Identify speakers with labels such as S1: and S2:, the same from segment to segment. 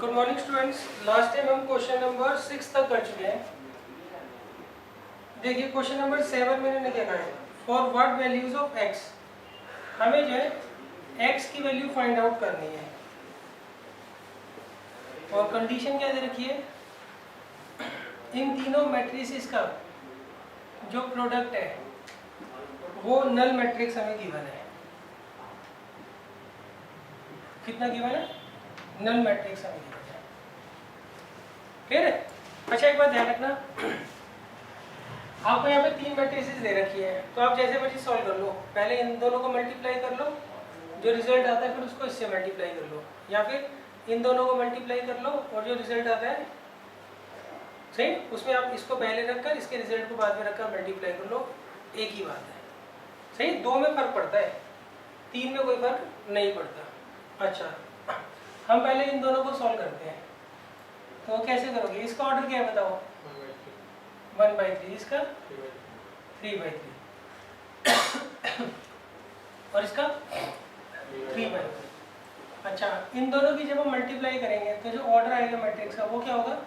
S1: Good morning students. Last time हम question number 6 तक कर चुके हैं। देखिए क्वेश्चन नंबर 7 मैंने क्या कहा है, for what values of x। हमें जो है x की वैल्यू फाइंड आउट करनी है और कंडीशन क्या दे रखी है, इन तीनों मैट्रिसेस का जो प्रोडक्ट है वो नल मैट्रिक्स हमें गिवन है। कितना गिवन है? नल मैट्रिक्स हमें गिवन है। क्लियर है? अच्छा एक बात ध्यान रखना, आपको यहाँ पे तीन मैट्रिसेस दे रखी है तो आप जैसे मर्जी सॉल्व कर लो। पहले इन दोनों को मल्टीप्लाई कर लो, जो रिजल्ट आता है फिर उसको इससे मल्टीप्लाई कर लो, या फिर इन दोनों को मल्टीप्लाई कर लो और जो रिजल्ट आता है सही उसमें आप इसको पहले रखकर इसके रिजल्ट को बाद में रखकर मल्टीप्लाई कर लो। एक ही बात है। सही, दो में फर्क पड़ता है, तीन में कोई फर्क नहीं पड़ता। अच्छा हम पहले इन दोनों को सॉल्व करते हैं, तो कैसे करोगे? इसका ऑर्डर क्या है बताओ? 1/3, इसका 3/3 और इसका 3/3। अच्छा इन दोनों की जब हम मल्टीप्लाई करेंगे तो जो ऑर्डर आएगा मैट्रिक्स का वो क्या होगा?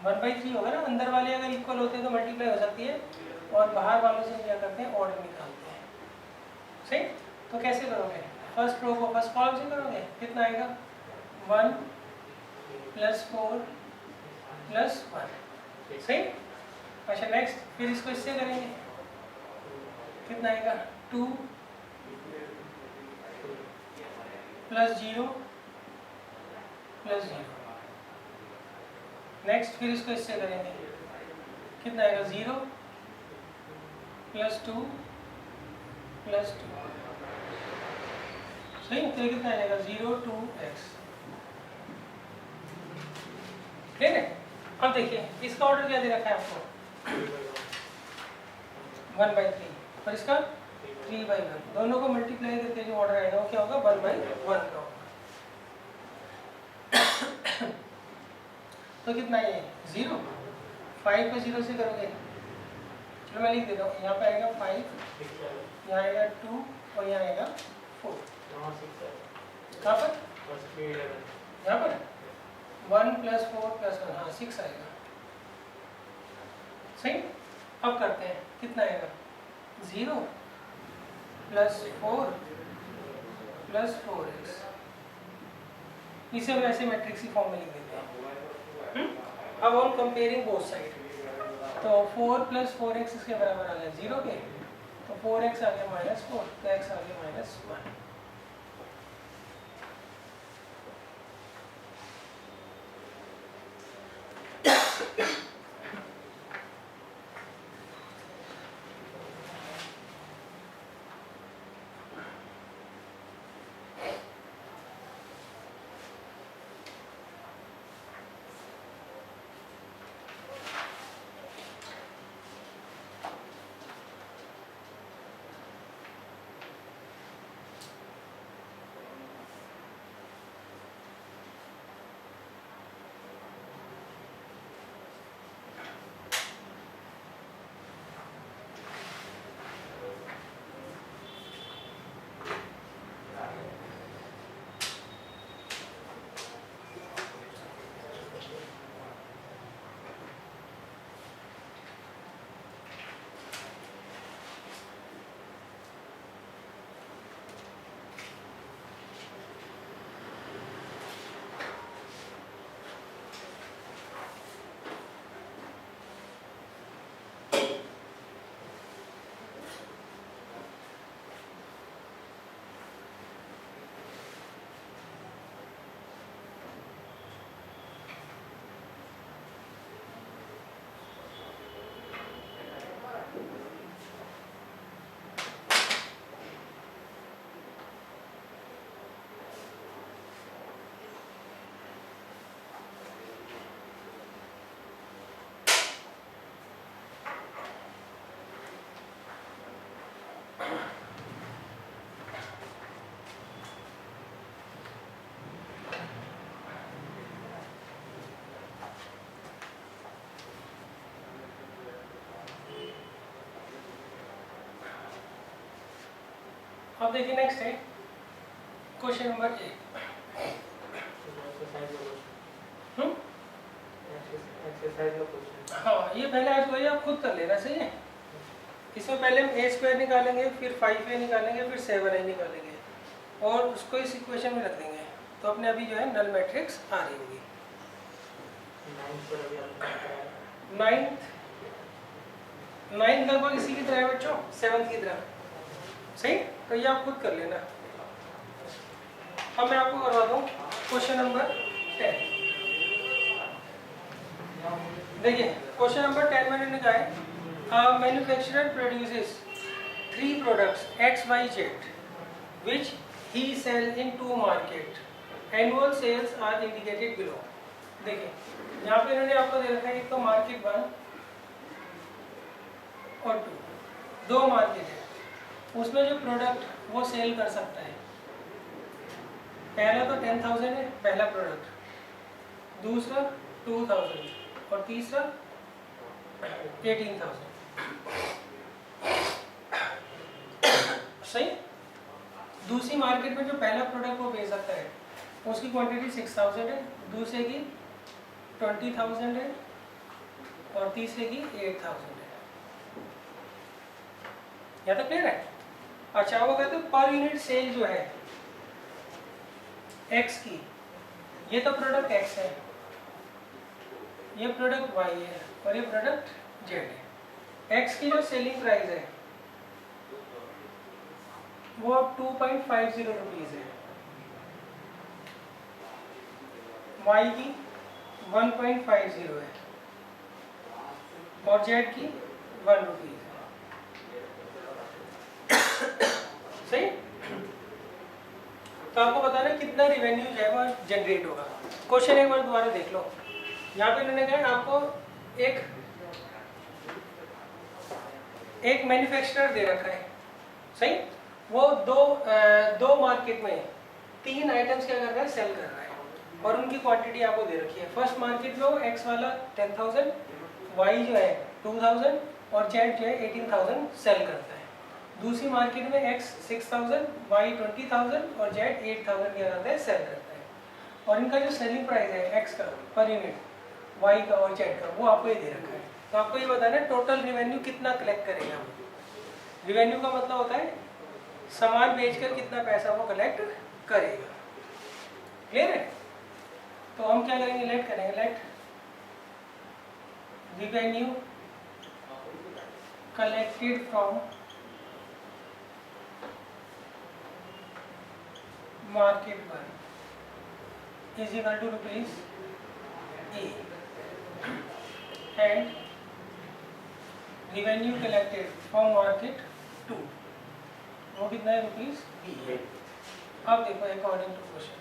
S1: 1/3 होगा ना। अंदर वाले अगर इक्वल होते हैं तो मल्टीप्लाई हो सकती है और बाहर वालों से क्या करते हैं, ऑर्डर निकालते हैं। सही, तो कैसे करोगे? फर्स्ट रो को फर्स्ट कॉलम से करोगे, कितना आएगा? 1 + 4 + 1। सही। अच्छा नेक्स्ट, फिर इसको इससे करेंगे, कितना आएगा? 2 + 0 + 0। नेक्स्ट फिर इसको इससे करेंगे, कितना आएगा? 0 + 2 + 2। सही, तो कितना आएगा? 0 2x। ठीक है। अब देखिए इसका ऑर्डर क्या दे रखा है आपको? 1/3 और इसका 3/1। दोनों को मल्टीप्लाई करके जो ऑर्डर आएगा वो क्या होगा? 1/1 का होगा। तो कितना ये 0, 5 को 0 से करोगे, चलो मैं लिख देता हूँ। यहाँ पे आएगा 5, यहाँ आएगा 2 और यहाँ आएगा 4। कहाँ पर? यहाँ पर 1 + 4 + 1, हाँ 6 आएगा। सही। अब करते हैं, कितना आएगा? 0 + 4 + 4x। इसे हम ऐसे मैट्रिक्स की फॉर्म में लिख देते हैं। अब हम कंपेयरिंग बोथ साइड, तो 4 + 4x इसके बराबर आ गया 0 के, तो 4x आ गया -4, तो x आ गया -1। अब देखिए नेक्स्ट है क्वेश्चन नंबर 8। हाँ, ये पहले आज वही आप खुद कर लेना, सही है। इसमें पहले हम ए स्क्वायर निकालेंगे, फिर 5a निकालेंगे, फिर 7a निकालेंगे और उसको इस इक्वेशन में रख देंगे, तो अपने अभी जो है नल मैट्रिक्स आ रही होगी। नाइन्थ लगभग इसी की तरह है बच्चों, 7th की तरह, सही। तो ये आप खुद कर लेना। अब मैं आपको करवा दूँ क्वेश्चन नंबर 10। देखिए क्वेश्चन नंबर 10 में मैंने कहा है manufacturer produces 3 products X, Y, Z which he sells in 2 markets. Annual sales are indicated below. देखिए यहाँ पे इन्होंने आपको दे रखा है, एक तो मार्केट 1 और 2, 2 मार्केट है, उसमें जो प्रोडक्ट वो सेल कर सकता है, पहला तो 10,000 है पहला प्रोडक्ट, दूसरा 2,000 और तीसरा 18,000, सही। दूसरी मार्केट में जो पहला प्रोडक्ट वो बेच सकता है उसकी क्वांटिटी 6,000 है, दूसरे की 20,000 है और तीसरे की 8,000 है। यहाँ तक क्लियर है? अच्छा, वो कहते हैं पर यूनिट सेल जो है एक्स की, ये तो प्रोडक्ट एक्स है, ये प्रोडक्ट वाई है और ये प्रोडक्ट जेड है। एक्स की जो सेलिंग प्राइस है वो 2.50 रुपीज़ है, वाई की 1.50 है और जेड की 1 रुपीज़ है, सही। तो आपको बताना कितना रिवेन्यू जो है वो जनरेट होगा। क्वेश्चन एक बार दोबारा देख लो। यहाँ पे इन्होंने कहा आपको एक मैन्युफैक्चरर दे रखा है, सही। वो दो मार्केट में 3 आइटम्स क्या कर रहा है, सेल कर रहा है और उनकी क्वांटिटी आपको दे रखी है। फर्स्ट मार्केट में वो एक्स वाला 10,000, वाई जो है 2,000 और जेड जो है 18,000 सेल करता है। दूसरी मार्केट में एक्स 6,000, वाई 20,000 और जेड 8,000 क्या करता है, सेल करता है। और इनका जो सेलिंग प्राइस है एक्स का पर यूनिट, वाई का और जेड का, वो आपको ये दे रखा है। तो आपको ये बताना है टोटल रिवेन्यू कितना कलेक्ट करेगा। रिवेन्यू का मतलब होता है सामान बेचकर कितना पैसा वो कलेक्ट करेगा। क्लियर है? तो हम क्या करेंगे, लेट करेंगे, let revenue collected from market 1 is equal to rupees a and revenue collected from market 2 वो कितना है, रुपीज बी। अब देखो अकॉर्डिंग टू क्वेश्चन,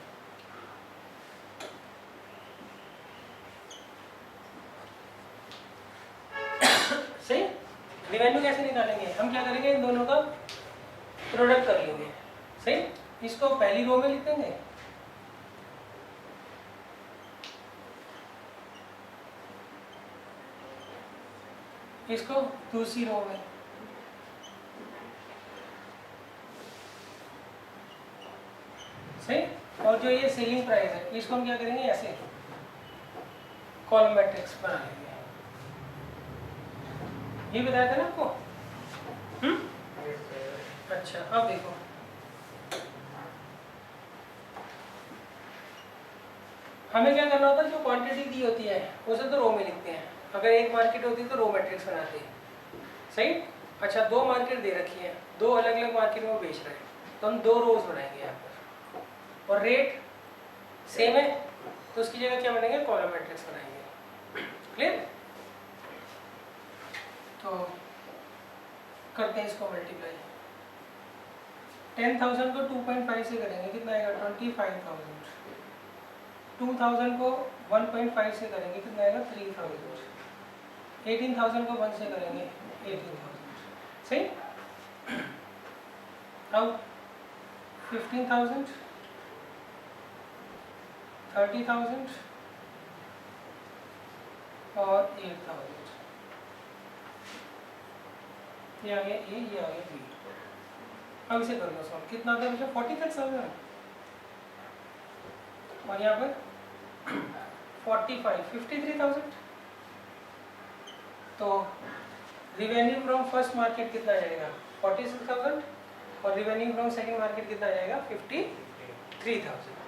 S1: सही। रिवेन्यू कैसे निकालेंगे, हम क्या करेंगे, इन दोनों का प्रोडक्ट कर लेंगे, सही। इसको पहली रो में लिख देंगे, इसको दूसरी रो में, सही। और जो ये सेलिंग प्राइस है इसको हम क्या करेंगे, ऐसे कॉलम मैट्रिक्स बना लेंगे। ये बताया था ना आपको। अच्छा, अब देखो हमें क्या करना होता है, जो क्वांटिटी दी होती है उसे तो रो में लिखते हैं, अगर एक मार्केट होती है तो रो मैट्रिक्स बनाते हैं, सही। अच्छा, 2 मार्केट दे रखी है, 2 अलग अलग मार्केट में वो बेच रहे हैं, तो हम 2 रोज बनाएंगे यहाँ पर और रेट सेम है तो उसकी जगह क्या बनेंगे, कॉलम मैट्रिक्स बनाएंगे। क्लियर? तो करते हैं इसको मल्टीप्लाई। 10,000 को 2.5 से करेंगे, कितना आएगा, 25,000। 2,000 को 1.5 से करेंगे, कितना आएगा, 3,000। 18,000 को 1 से करेंगे, 18,000, सही। अब 15,000, 30,000 और 8,000। ये आ गया ए, ये आ गया बी। अब इसे कर लो सॉल्व, कितना आता है, 46,000 और यहाँ पर 53,000। तो रिवेन्यू फ्रॉम फर्स्ट मार्केट कितना जाएगा 46,000 और रिवेन्यू फ्रॉम सेकंड मार्केट कितना जाएगा 53,000।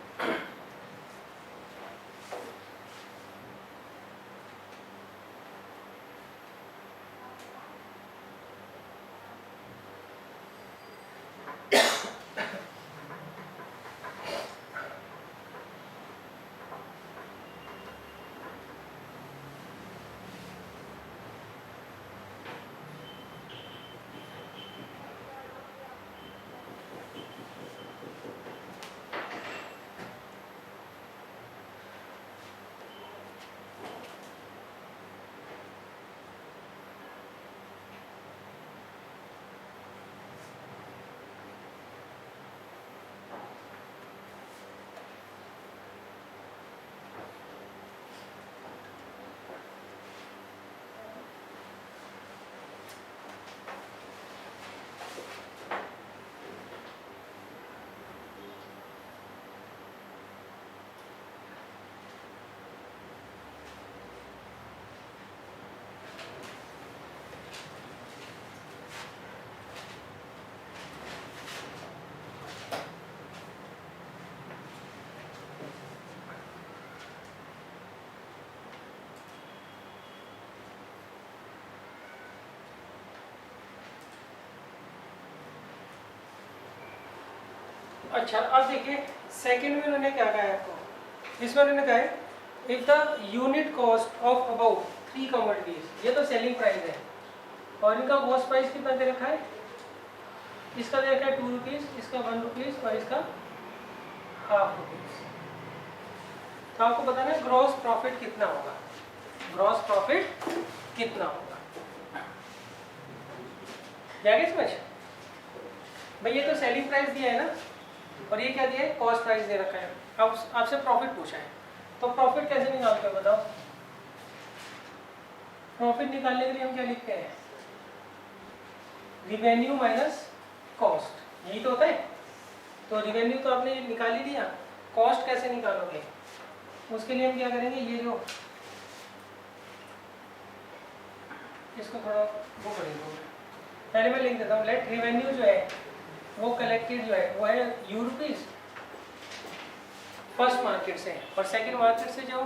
S1: अच्छा अब देखिए सेकंड में उन्होंने क्या कहा है आपको, इसमें उन्होंने कहा है if the unit cost of about 3 commodities, ये तो सेलिंग प्राइस है और इनका कॉस्ट प्राइस कितना दे रखा है, इसका दे रखा है 2 रुपीज़, इसका 1 रुपीज़ और इसका ½ रुपीज़। तो आपको बताना है ग्रॉस प्रॉफिट कितना होगा, ग्रॉस प्रॉफिट कितना होगा, जाएगा समझ भाई। ये तो सेलिंग प्राइस दिया है ना और ये क्या दिया है कॉस्ट प्राइस दे रखा है। अब आपसे प्रॉफिट पूछा है तो प्रॉफिट कैसे निकालते हो बताओ। प्रॉफिट निकालने के लिए हम क्या लिखते हैं, रिवेन्यू माइनस कॉस्ट, यही तो होता है। तो रिवेन्यू तो आपने निकाल ही दिया, कॉस्ट कैसे निकालोगे, उसके लिए हम क्या करेंगे, ये जो इसको थोड़ा वो करेंगे, पहले मैं लिख देता हूँ, लेट रिवेन्यू जो है वो कलेक्टेड जो है वो है यू रुपीज़ फर्स्ट मार्केट से और सेकंड मार्केट से जो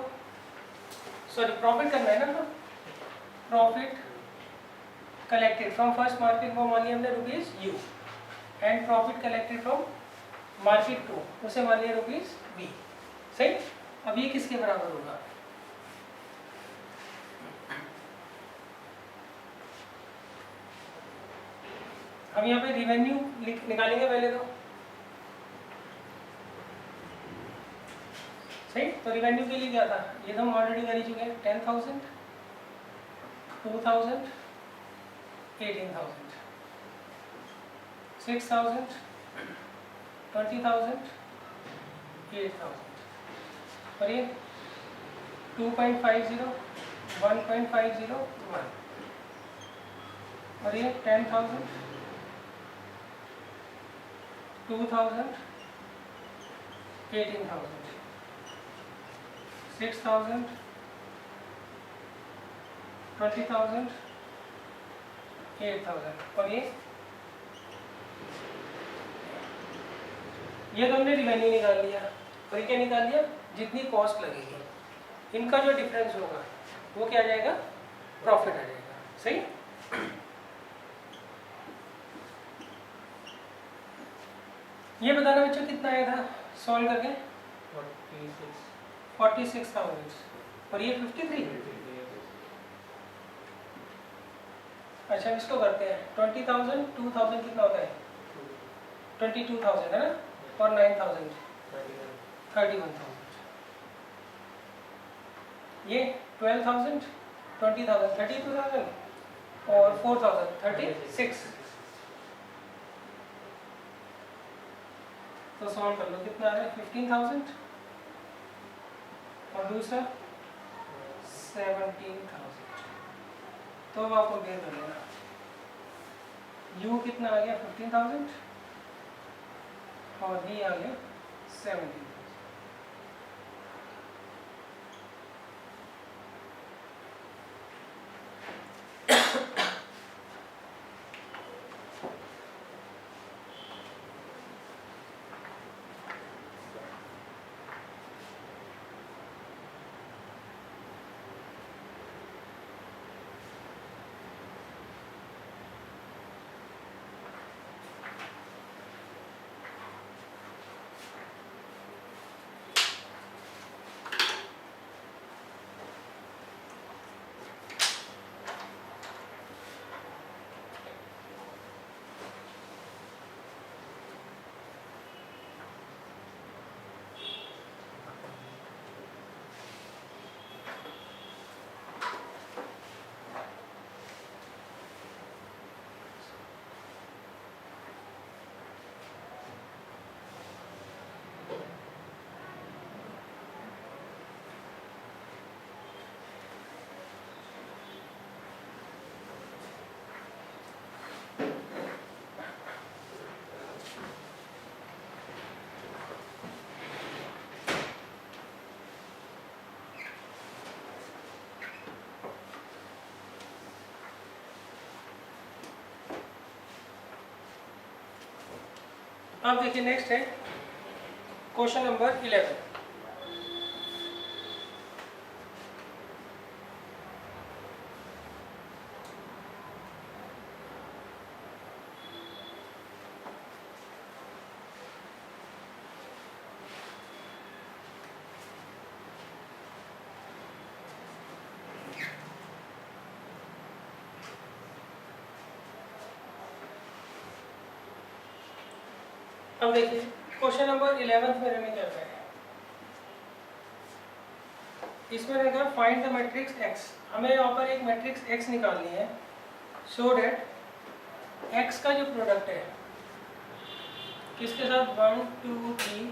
S1: सॉरी प्रॉफिट करना है ना, तो profit collected from first market वो मान लिया हमने rupees you and profit collected from market 2 उसे मान लिया रुपीज़ वी। सही। अब ये किसके बराबर होगा, हम यहाँ पे रिवेन्यू निकालेंगे पहले तो। सही। तो रिवेन्यू के लिए क्या था, ये तो हम ऑलरेडी कर ही चुके हैं, 10,000 2,000 18,000 6,000 20,000 8,000 और ये 2.50 1.50 1 और ये 10,000 2,000 18,000 6,000 20,000 8,000 और ये तो हमने रिवेन्यू निकाल लिया और ये क्या निकाल लिया, जितनी कॉस्ट लगेगी इनका जो डिफरेंस होगा वो क्या आ जाएगा, प्रॉफिट आ जाएगा। सही। ये बताना बच्चों कितना आया था सॉल्व करके, 46,000 और ये 53। अच्छा इसको करते हैं 20,000 2,000 कितना होता है 22,000 है ना और 9,000 31,000, ये 12,000 20,000 32,000 और 4,000 36। तो सॉल्व कर लो कितना आ रहा है 15,000 और दूसरा 17,000। तो अब आप कंपेयर कर लेना, यू कितना आ गया 15,000 और वी आ गया 17,000। अब देखिए नेक्स्ट है क्वेश्चन नंबर 11। अब देखिए क्वेश्चन नंबर 11 में मैंने क्या कहा है, इसमें देखा फाइंड द मैट्रिक्स एक्स। हमें यहाँ पर एक मैट्रिक्स एक्स निकालनी है सो डेट एक्स का जो प्रोडक्ट है किसके साथ, 1 2 3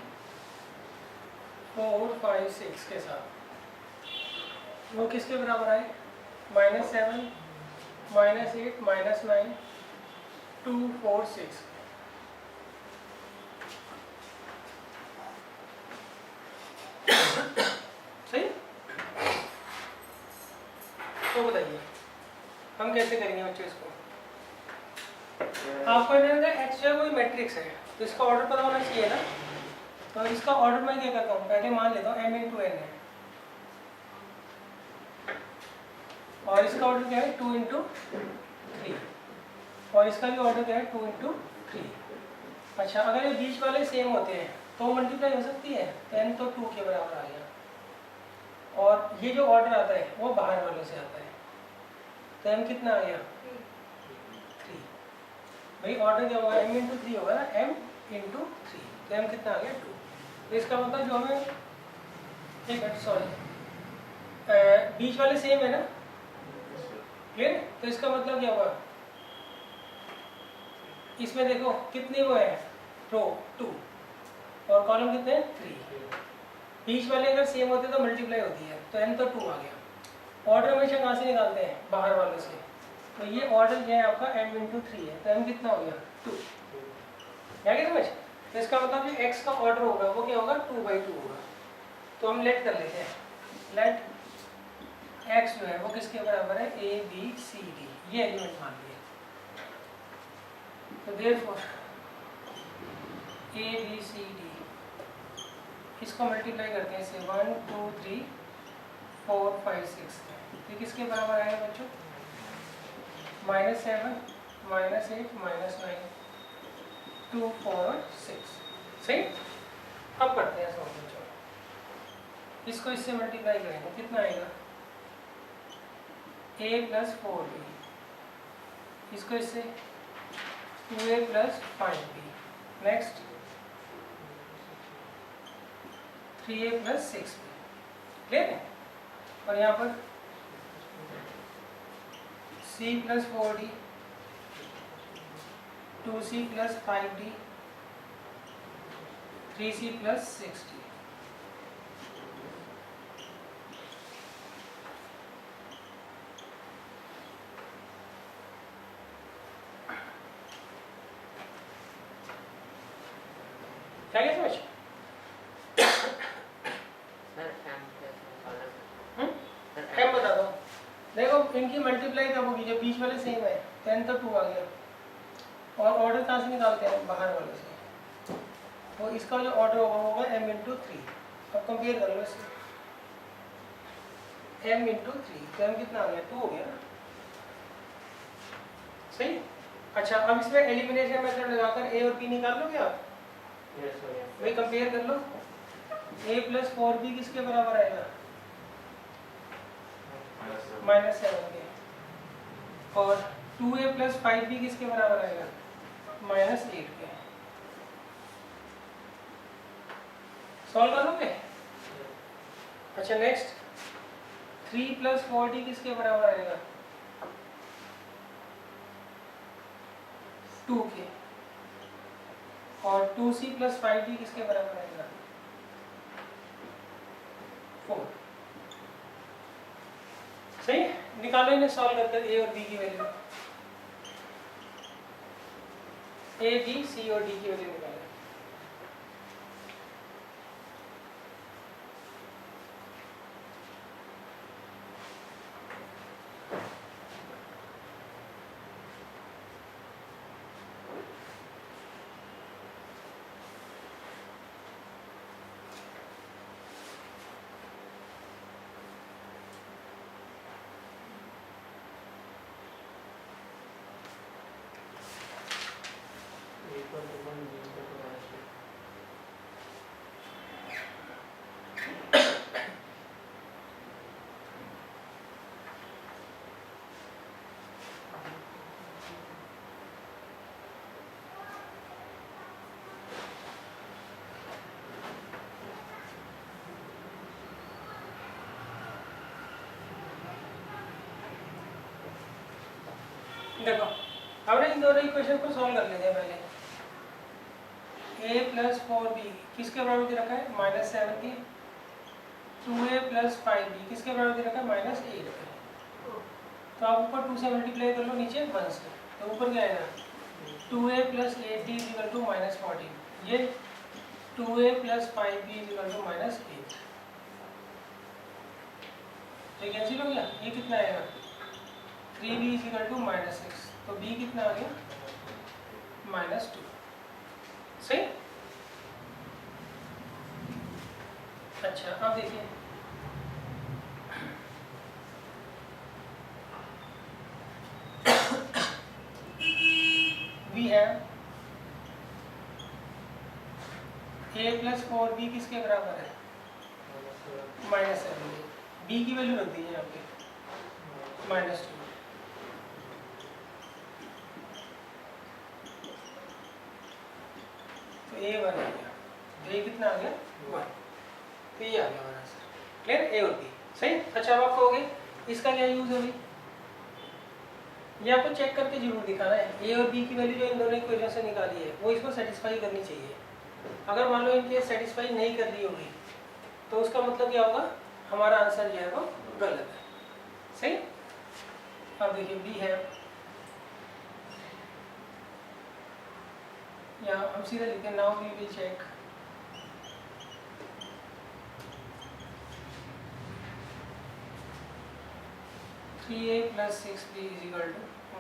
S1: 4 5 6 के साथ, वो किसके बराबर आए, -7 -8 -9 2 4 6। सही। तो बताइए हम कैसे करेंगे बच्चों इसको। आपको एक्स जो है कोई मैट्रिक्स है तो इसका ऑर्डर पता होना चाहिए ना। तो इसका ऑर्डर मैं क्या करता हूँ, पहले मान लेता हूँ m × n है और इसका ऑर्डर क्या है 2 × 3 और इसका भी ऑर्डर क्या है 2 × 3। अच्छा अगर ये बीच वाले सेम होते हैं तो मल्टीप्लाई हो सकती है, तो n तो 2 के बराबर आ गया। और ये जो ऑर्डर आता है वो बाहर वालों से आता है, तो m कितना आ गया 3। भाई ऑर्डर क्या होगा, m × 3 होगा ना, m × 3, तो m कितना आ गया 2। तो इसका मतलब जो हमें एक मिनट सॉरी बीच वाले सेम है ना, क्लियर। तो इसका मतलब क्या हुआ, इसमें देखो कितनी वो है रो 2 और कॉलम कितने हैं 3। बीच वाले अगर सेम होते तो मल्टीप्लाई होती है, तो n तो 2 आ गया। ऑर्डर हमेशा कहाँ से निकालते हैं, बाहर वालों से। तो ये ऑर्डर जो है आपका m × 3 है, तो m कितना हो गया 2। क्या समझ। तो इसका मतलब जो x का ऑर्डर होगा वो क्या होगा 2/2 होगा। तो हम लेट कर लेते हैं, लेट x जो है वो किसके बराबर है, a b c d, ये एलिमेंट मान लिए। तो therefore a b c d इसको मल्टीप्लाई करते हैं इससे 1 2 3 4 5 6। ये किसके बराबर आएगा बच्चों, -7 -8 -9 2 4 और 6। सही। अब करते हैं सॉल्व बच्चों, इसको इससे मल्टीप्लाई करेंगे कितना आएगा a + 4b, इसको इससे 2a + 5b, next 3a + 6b, clear है। और यहाँ पर c + 4d 2c + 5d 3c + 6d। क्या क्या समझ, एम बता दो। देखो इनकी मल्टीप्लाई कब होगी, जब बीच वाले सेम है, 10 तो 2 आ गया। और ऑर्डर कहाँ से निकालते हैं, बाहर वाले से। तो इसका जो ऑर्डर होगा वो होगा m × 3। अब कंपेयर कर लो इससे, m × 3, तो m कितना आ गया 2 हो गया ना, सही। अच्छा अब इसमें एलिमिनेशन मेथड लगाकर a और b निकाल लोगे आप, वही कंपेयर कर लो। a + 4b किसके बराबर आएगा, -7 के। और 2a + 5b किसके बराबर आएगा, -8 के। सॉल्व कर लोगे। अच्छा नेक्स्ट 3 + 4d किसके बराबर आएगा, 2 के। और 2c + 5d किसके बराबर आएगा, 4। सही। निकालो इन्हें सॉल्व करके a और b की वैल्यू, a b c और d की वैल्यू निकालो। देखो अब ना इन दोनों इक्वेशन को सॉल्व कर लेते हैं पहले। a प्लस 4b किसके बराबर दे रखा है -7 के, 2a प्लस 5b किसके बराबर दे रखा है -8 के। तो आप ऊपर 2 से मल्टीप्लाई कर लो, नीचे 1 से, तो ऊपर क्या आएगा 2a plus 8b equal to -14, ये 2a plus 5b equal to -8, तो कैंसिल हो गया। ये कितना आएगा 3b इक्वल टू -6, तो b कितना आ गया -2। सही। अच्छा अब देखिए we have a plus 4b किसके बराबर है -7, b की वैल्यू रख दीजिए यहाँ पे -2, तो a 1 आ गया, तो a कितना आ गया 1, तो ये आ गया हमारा आंसर। क्लियर, a और b सही। अच्छा अब आप कहोगे इसका क्या यूज है भाई, ये आपको चेक करके जरूर दिखाना है। a और b की वैल्यू जो इन दोनों इक्वेशन से निकाली है वो इसको सेटिस्फाई करनी चाहिए। अगर मान लो इनके सेटिस्फाई नहीं कर रही होगी तो उसका मतलब क्या होगा, हमारा आंसर जो है वो गलत है। सही। अब देखिए बी है, या हम सीधा लिखते हैं now we will check (3a + 6b =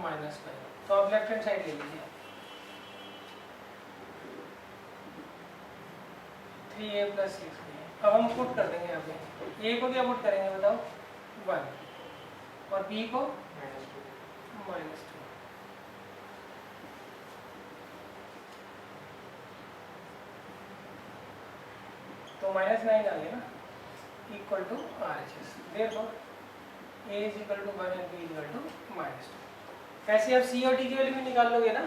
S1: -9), तो आप लेफ्ट हैंड साइड ले लीजिए 3a + 6b। अब हम पुट कर देंगे यहाँ पे, a को क्या पुट करेंगे बताओ 1 और b को -2। तो -9 आ गया ना, equal to RHS, therefore a = 1 and b = -2। ऐसे आप c और d की वैल्यू भी निकाल लोगे ना।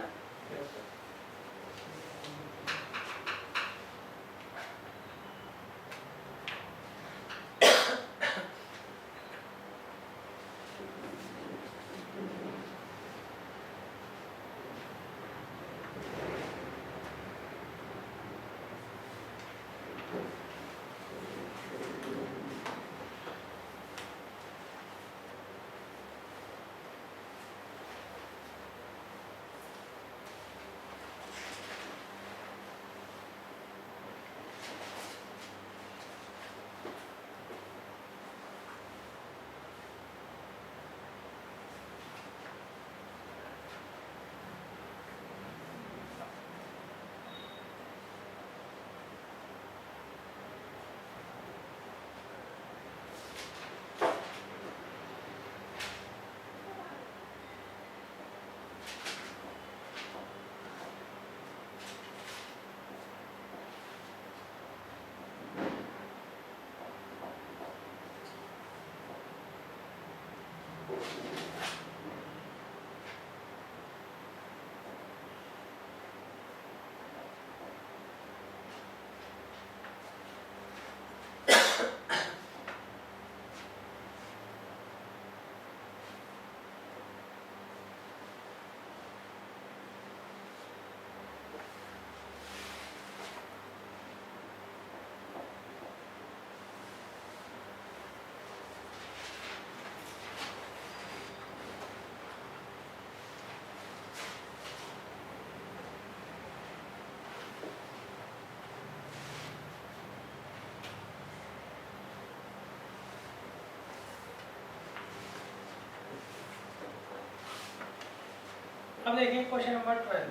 S1: अब देखिए क्वेश्चन नंबर 12,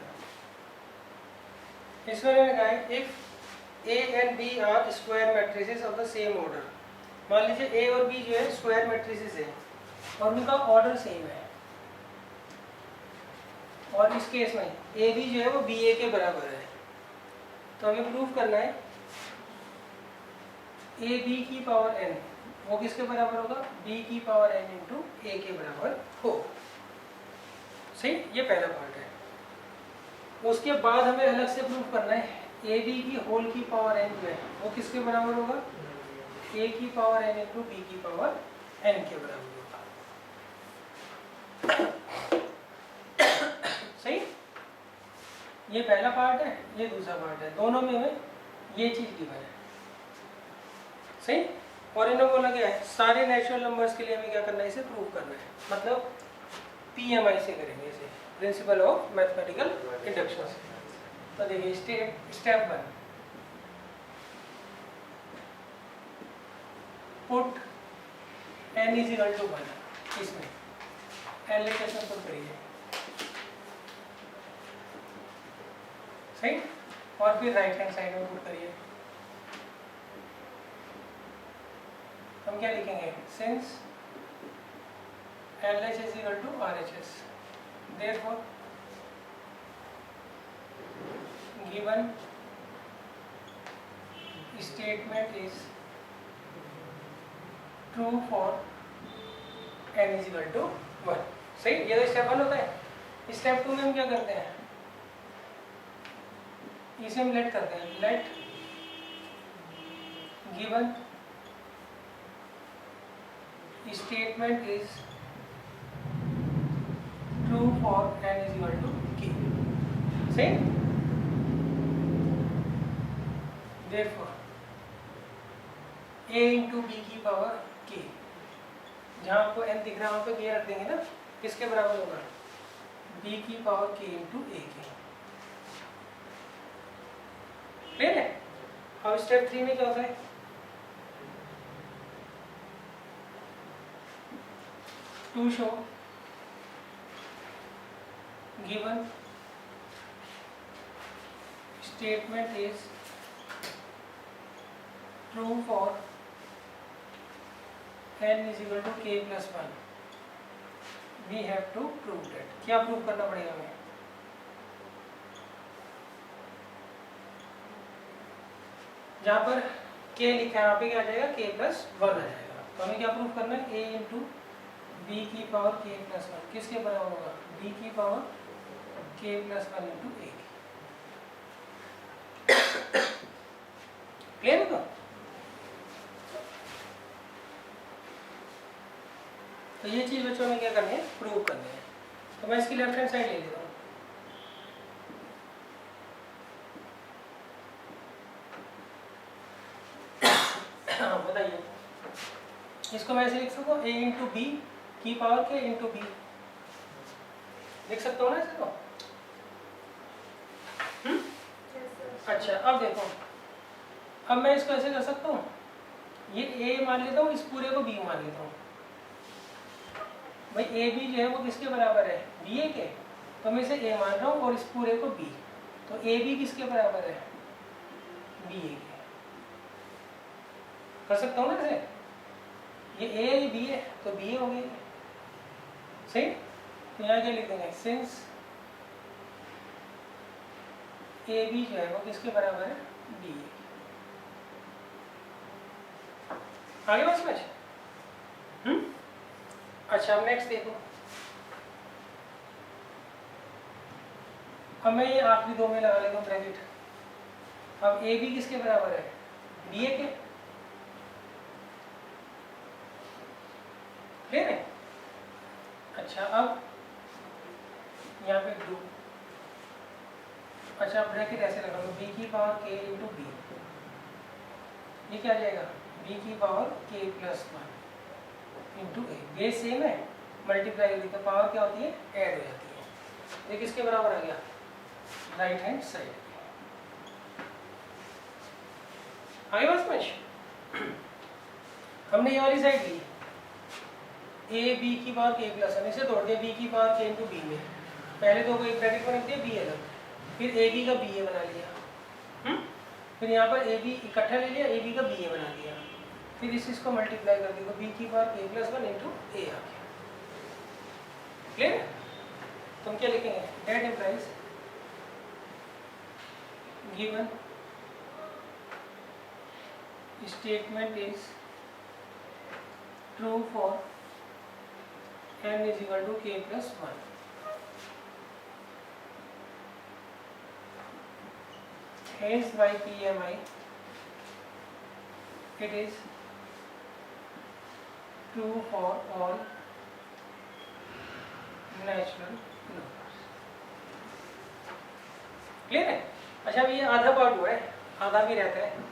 S1: इसमें लिखा है if a and b are square matrices of the same order. मान लीजिए a और b जो है स्क्वायर मैट्रिसेस है और उनका ऑर्डर सेम है, और इस केस में a b जो है वो b a के बराबर है, तो हमें प्रूफ करना है a b की पावर n वो किसके बराबर होगा, b की पावर n इंटू a के बराबर हो। सही, ये पहला पार्ट है। उसके बाद हमें अलग से प्रूफ करना है ए बी की होल की पावर n जो है वो किसके बराबर होगा, a की पावर n इंटू बी की पावर n के बराबर होगा। ये पहला पार्ट है, ये दूसरा पार्ट है, दोनों में हमें ये चीज़ गिवन है, सही। और इन्होंने बोला क्या है, सारे नेचुरल नंबर्स के लिए हमें क्या करना है, इसे प्रूव करना है, मतलब PMI से करेंगे इसे, प्रिंसिपल ऑफ मैथमेटिकल इंडक्शन से। तो देखिए step 1, put n is equal to 1, इसमें एलोकेशन पुट करिए, सही। और फिर राइट हैंड साइड में पुट करिए, हम क्या लिखेंगे, since LH is equal to RHS, therefore given statement is true for n is equal to 1, सही। ये तो स्टेप 1 होता है। स्टेप 2 में हम क्या करते हैं, इसे हम लेट करते हैं, let given statement is true for n is equal to k, सही। therefore a into b की पावर k, जहाँ आपको n दिख रहा है वहाँ पे k रख देंगे ना, किसके बराबर होगा, b की पावर k into a के, क्लियर है। अब स्टेप 3 में क्या होता है, to show given statement is true for n is equal to k plus 1, we have to prove that, क्या प्रूव करना पड़ेगा हमें, जहाँ पर k लिखा है वहाँ पे क्या आ जाएगा, k plus 1 आ जाएगा। तो हमें क्या प्रूव करना है, a इंटू बी की पावर k plus 1 किसके बराबर होगा, b की power k plus 1 into a, clear है। तो ये चीज़ बच्चों में क्या करनी है, प्रूव करनी है। तो मैं इसकी लेफ्ट हैंड साइड ले लेता हूँ, बताइए, इसको मैं ऐसे लिख सकता हूँ, a इंटू बी की पावर k इंटू बी, लिख सकता हूँ ना इसको। अच्छा अब देखो, अब मैं इसको ऐसे कर सकता हूँ, ये a मान लेता हूँ, इस पूरे को b मान लेता हूँ। भाई ए बी जो है वो किसके बराबर है, बी ए के, तो मैं इसे a मान रहा हूँ और इस पूरे को b, तो ए बी किसके बराबर है, बी ए के, कर सकता हूँ ना इसे, ये a ये b है तो b ए हो गई, सही। तो यहाँ क्या लिख देंगे, सिंस ए बी जो है वो किसके बराबर है, बी ए। आगे बात समझ। अच्छा अब नेक्स्ट देखो, अब मैं ये आखिरी दो में लगा लेता हूँ ब्रैकेट। अब ए बी किसके बराबर है, बी ए के, क्लियर है। अच्छा अब यहाँ पे डू, अच्छा ब्रैकेट ऐसे लगा लो, बी की पावर के इंटू बी, ये क्या आ जाएगा, बी की पावर के प्लस 1 इंटू ए, बेस सेम है, मल्टीप्लाई होती तो पावर क्या होती है, ऐड हो जाती है। ये किसके बराबर आ गया, राइट हैंड साइड। आगे बात समझ। हमने ये वाली साइड ली, ए बी की पावर के प्लस 1, इसे तोड़ दिया बी की पावर के इंटू बी में, पहले दो को एक ब्रैकेट में रख दिया, बी अलग, फिर ए बी का बी ए बना लिया, फिर यहाँ पर ए बी इकट्ठा ले लिया, ए बी का बी ए बना दिया, फिर इस चीज़ को मल्टीप्लाई कर दिया तो बी की पावर के प्लस 1 इंटू ए आ गया, क्लियर। तो हम क्या लिखेंगे, that implies given statement is true for n is equal to k plus 1, hence by PMI it is true for all natural numbers। Clear है? अच्छा अब ये आधा पार्ट हुआ है, आधा भी रहता है।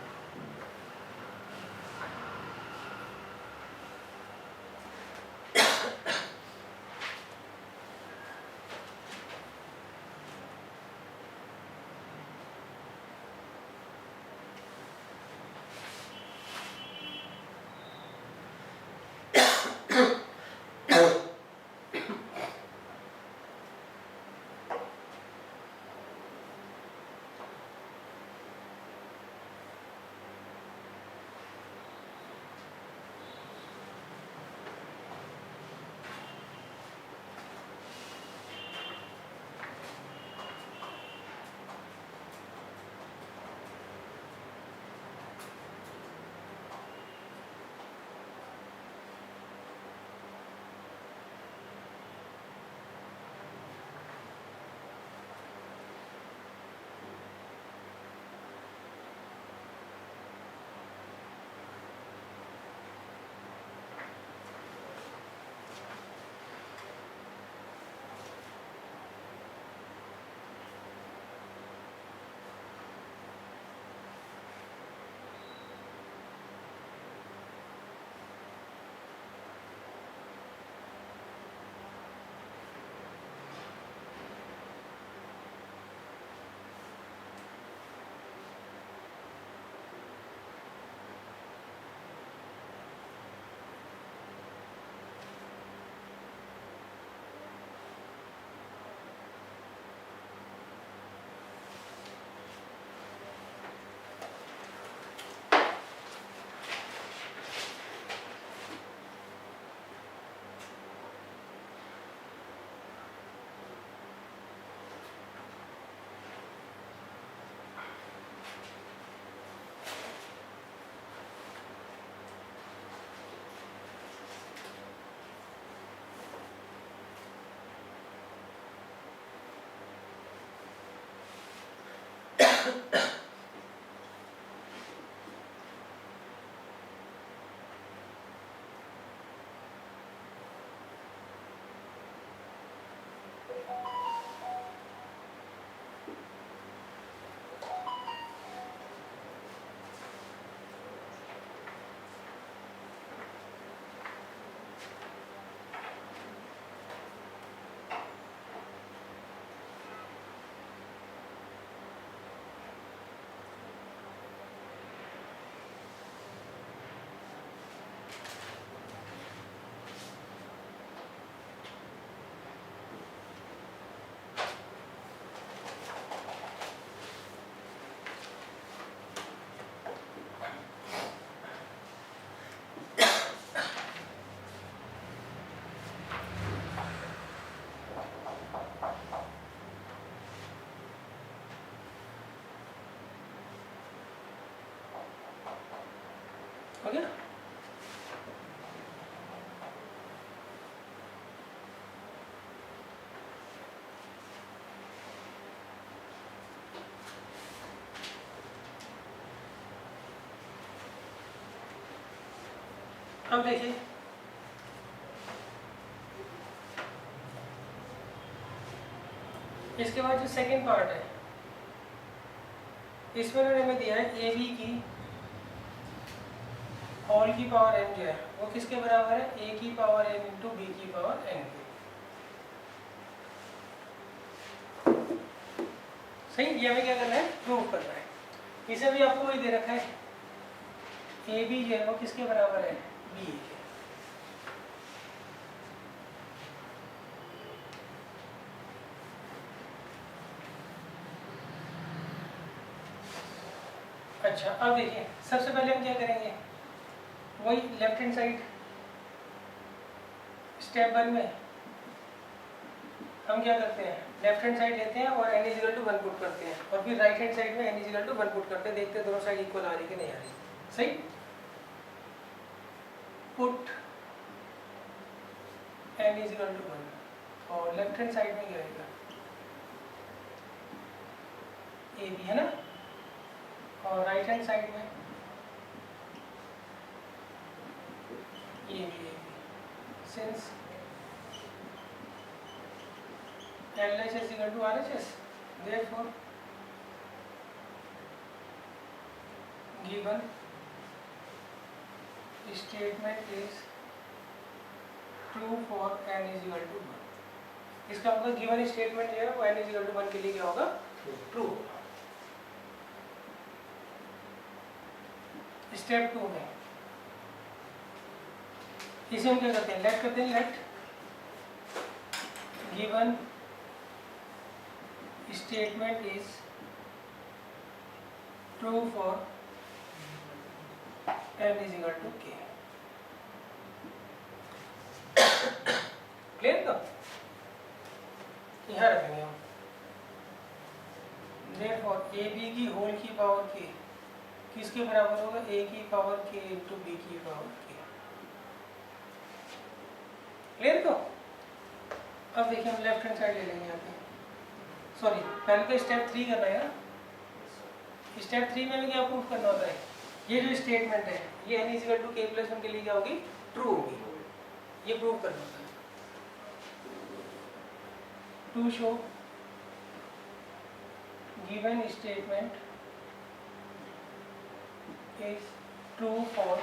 S1: हो गया? अब देखिए इसके बाद जो सेकंड पार्ट है इसमें उन्होंने हमें दिया है ए बी की होल की पावर n जो है वो किसके बराबर है? a की पावर n इंटू बी की पावर n के। सही, ये हमें क्या करना है? प्रूव करना है। इसे भी आपको वही दे रखा है, ए बी जो है वो किसके बराबर है? बी के। अच्छा अब देखिए सबसे पहले हम क्या करेंगे, वही लेफ्ट हैंड साइड स्टेप 1 में हम क्या करते हैं, लेफ्ट हैंड साइड लेते हैं और n इजिकल टू 1 पुट करते हैं और फिर राइट हैंड साइड में n इजिकल टू 1 पुट करते हैं, देखते हैं दोनों साइड इक्वल आ रही कि नहीं आ रही। सही, पुट n इजिकल टू 1 और लेफ्ट हैंड साइड में क्या आएगा? ए बी है ना, और राइट हैंड साइड में ये भी since LHS equal to RHS, therefore given statement is true for n is equal to 1। इसका मतलब गिवन स्टेटमेंट जो है वो n is equal to 1 के लिए क्या होगा, ट्रू होगा। स्टेप 2 में इसे हम क्या करते हैं, लेट करते हैं, let given statement is true for n is equal to k। Clear? तो यहाँ रखेंगे हम therefore ab की होल की पावर k किसके बराबर होगा, a की पावर k इंटू b की पावर k। क्लियर? तो अब देखिए हम लेफ्ट हैंड साइड ले लेंगे यहाँ पे, सॉरी पहले तो स्टेप 3 करना है ना। स्टेप 3 में भी क्या प्रूफ करना होता है, ये जो स्टेटमेंट है ये n equal to k plus 1 के लिए क्या होगी, ट्रू होगी, ये प्रूफ करना होता है। To show given statement is true for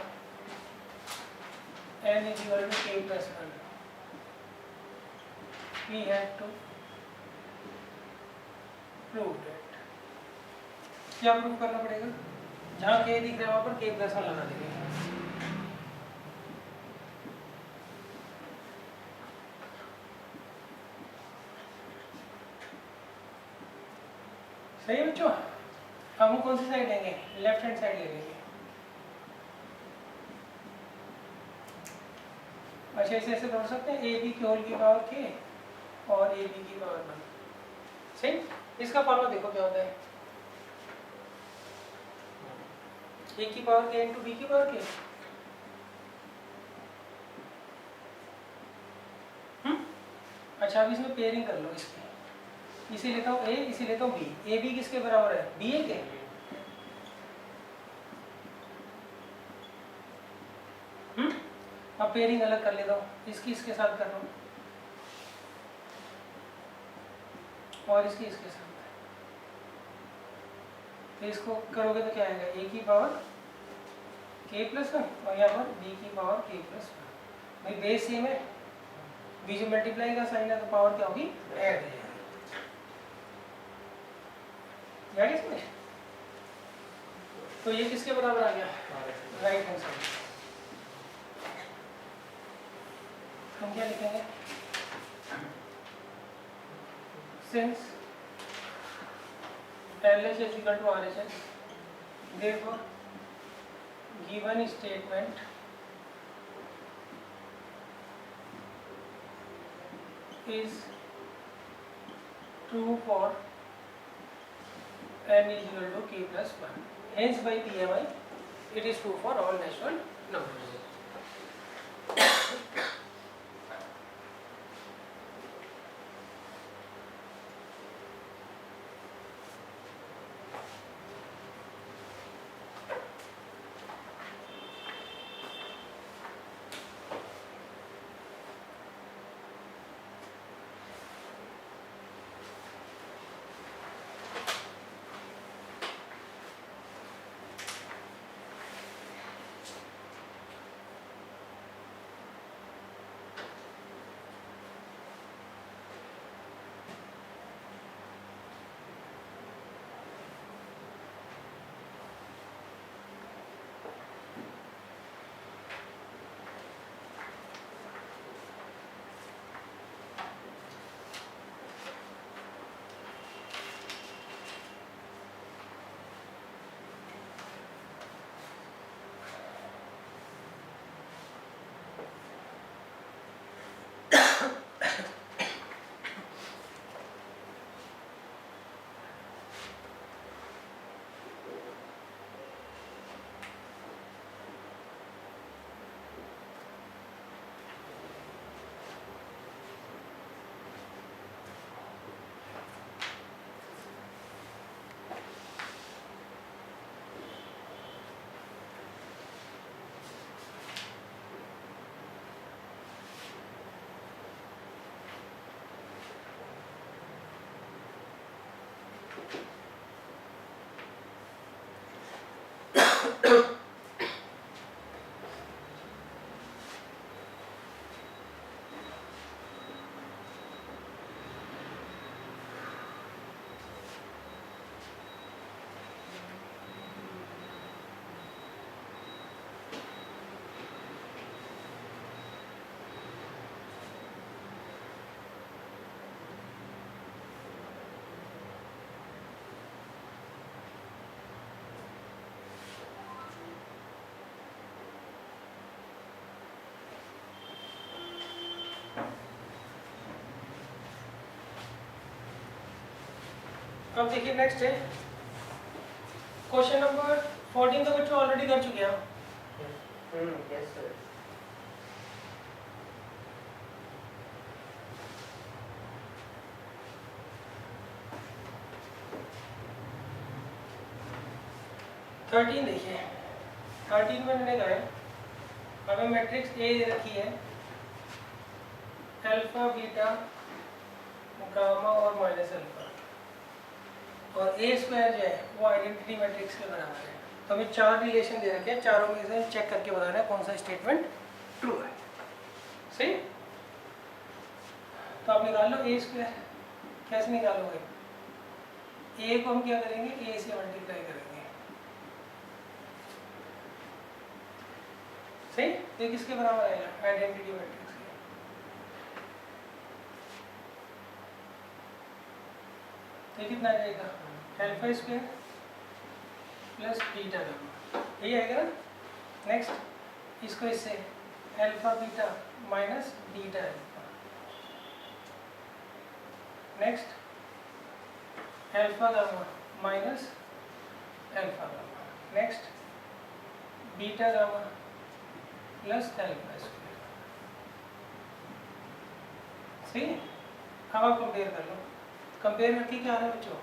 S1: n is equal to k plus 1 we have to prove that। क्या प्रूफ करना पड़ेगा, जहाँ k दिख रहा है वहाँ पर k plus 1 लगा देंगे। सही है बच्चों? अब हम कौन सी साइड लेंगे, लेफ्ट हैंड साइड ले लेंगे। अच्छा इसे ऐसे तोड़ सकते हैं, ए बी की होल की पावर k और ए बी की पावर 1। सही, इसका फॉर्मूला देखो क्या होता है, ए की पावर k इंटू बी की पावर k। अच्छा अब इसमें पेयरिंग कर लो इसकी, इसे लेता हूँ a, इसे लेता हूँ b। ए बी किसके बराबर है, b है क्या? अब पेयरिंग अलग कर लेता हूँ, इसकी इसके साथ कर रहा हूँ और इसकी इसके साथ। तो इसको करोगे तो क्या आएगा, a की पावर k प्लस 1 और यहाँ पर b की पावर k प्लस 1। भाई बेस सेम है, बीच में मल्टीप्लाई का साइन है तो पावर क्या होगी, ऐड हो जाएगी। इसमें तो ये किसके बराबर आ गया, राइट हैंड साइड। हम क्या लिखेंगे, since LH is equal to RHS, therefore given statement is true for n is equal to k plus 1, hence by PMI it is true for all natural numbers। अब देखिए next है question number 14 तो बच्चों already कर चुके हैं हम।
S2: Yes sir.
S1: Thirteen देखिए 13 में मैंने कहा है हमें मैट्रिक्स ए रखी है अल्फा बीटा गामा और माइनस अल्फा और ए स्क्वायर जो है वो आइडेंटिटी मैट्रिक्स के बराबर है। तो हमें चार रिलेशन दे रखे हैं, चारों में से चेक करके बताना है कौन सा स्टेटमेंट ट्रू है। सही, तो आप निकाल लो ए स्क्वायर। कैसे निकालोगे? ए को हम क्या करेंगे, ए से मल्टीप्लाई करेंगे। सही, तो किसके बराबर आएगा? आइडेंटिटी मैट्रिक्स के। तो कितना आ जाएगा? Alpha square plus beta gamma, यही आएगा ना। नेक्स्ट इसको इससे alpha beta minus beta alpha. Next alpha gamma minus alpha gamma. Next beta gamma plus alpha square. सही है, अब आप कंपेयर कर लो। कंपेयर करके क्या आ रहा है बच्चों?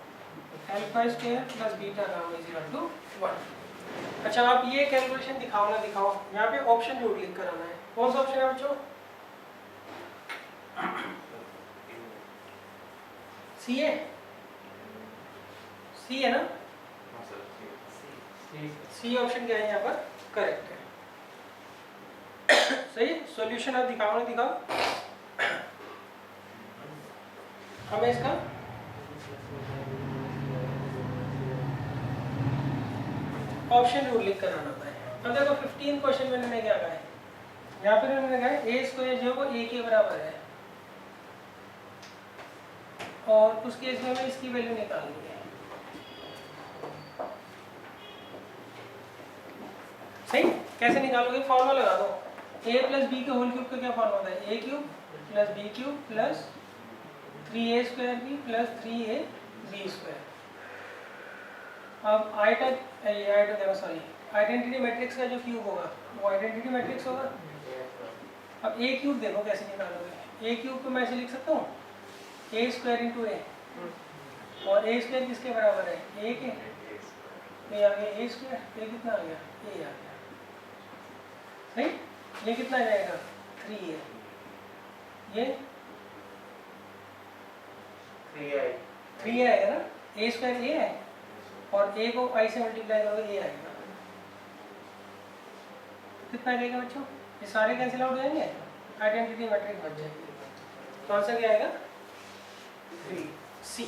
S1: Alpha square plus beta gamma is equal to 1। अच्छा, आप ये कैलकुलेशन दिखाओ ना दिखाओ, यहाँ पे ऑप्शन जरूर लिख कर आना है। कौन सा ऑप्शन है बच्चों? सी है, सी है ना? सी ऑप्शन क्या है यहाँ पर? करेक्ट है। सही, सॉल्यूशन आप दिखाओ ना दिखाओ। हमें इसका ऑप्शन जरूर लिख कर आना है। अब देखो 15 क्वेश्चन में मैंने क्या कहा है, यहाँ पे मैंने कहा है ए स्क्वायर जो है वो ए के बराबर है और उस केस में हमें इसकी वैल्यू निकालनी है। सही, कैसे निकालोगे? फॉर्मूला लगा दो। ए प्लस बी के होल क्यूब का क्या फॉर्मूला होता है? A cube plus b cube plus 3a square b plus 3a b square. अब आइडेंटिटी मैट्रिक्स का जो क्यूब होगा वो आइडेंटिटी मैट्रिक्स होगा। अब ए क्यूब देखो कैसे निकालोगे। ए क्यूब को मैं ऐसे लिख सकता हूँ, ए स्क्वायर इंटू ए, और ए स्क्वायर किसके बराबर है? ए के। ये आ गया ए स्क्वायर, ये कितना आ गया? ए आ गया। सही, ये कितना आ जाएगा? 3a। ये 3 आएगा ना, ए स्क्वायर ए है और ए को आई से मल्टीप्लाई करोगे ए आएगा। कितना आएगा बच्चों? ये सारे कैंसिल आउट हो जाएंगे, आइडेंटिटी मैट्रिक्स बच जाएगी। तो आंसर क्या आएगा? 3C।